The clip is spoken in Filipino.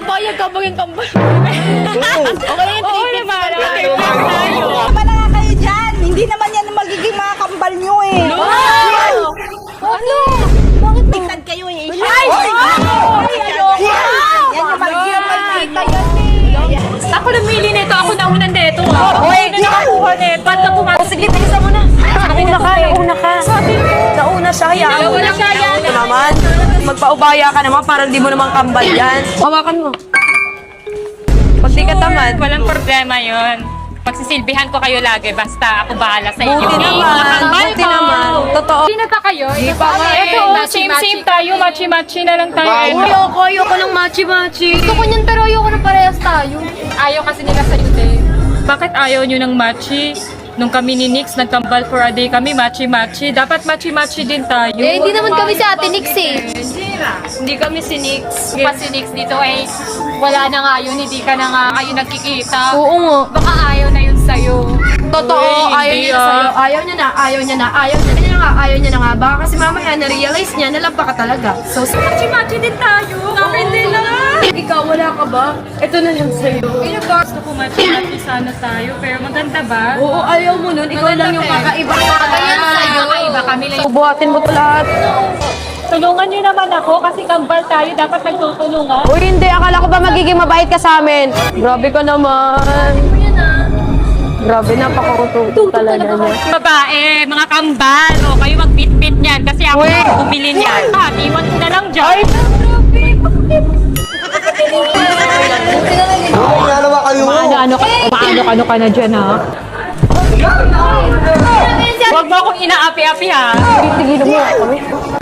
Payag ka maging kambal. Okay, Oo naman. Wala nga kayo dyan. Hindi naman yan magiging mga kambal nyo eh. Ano? Bakit tignan kayo eh? Ay! Yan yung magiging kambal nyo. Ako namili nito. Ako nauna nito. Oy, Ako na nakakuha nito. Ba't ka pumasok? Sige, bilisan mo na. Nauna ka. Nauna siya, hayaan mo. Nauna siya, yan. Ito naman. Magpaubaya ka naman para hindi mo naman kambal yan. Hawakan mo. Pag di ka tamad. Walang problema yun. Pagsisilbihan ko kayo lagi. Basta ako bahala sa inyo. Buti naman. Buti naman. Totoo. Hindi na pa kayo. Di pa nga eh. Ito, same tayo. Machi-machi na lang tayo. Ayoko ng machi-machi. Gusto ko niyan pero ayoko na parehas tayo. Ayaw kasi nila sa'yo din. Bakit ayaw nyo ng machi? Nung kami ni Nix, nagkambal for a day kami, machi-machi. Dapat machi-machi din tayo. Eh, hindi naman kami si Ate Nix eh. Hindi kami si Nix. Pa si Nix dito eh. Wala na nga yun, hindi ka na nga kayo nagkikita. Oo nga. Baka ayaw na yun sa'yo. Totoo, Uy, ayaw hindi niya na ah. sa'yo. Ayaw niya na. Ayaw niya na nga. Baka kasi mamaya na-realize niya na lampa ka talaga. So, Machi-machi din tayo. Akin din lang. ikaw, wala ka ba? Ito na lang sa'yo. Gusto ko machi-machi sana tayo, pero maganda ba? Oo, ayaw mo nun. Ikaw lang yung kakaiba. Ayan sa'yo. Kakaiba kami lang. Buhatin mo to lahat. Tulungan niyo naman ako kasi kambal tayo. Dapat nagtutulungan. Uy, hindi. Akala ko ba magiging mabait ka sa amin? Grabe ka naman. Grabe, napakakututo talaga niya. Babae, mga kambal. O, kayo mag-bit-bit niyan kasi ako bumili niyan. Iwan ko na lang dyan. Ano ka na dyan, ha? Huwag mo akong inaapi-api, ha? Tigilan mo kami.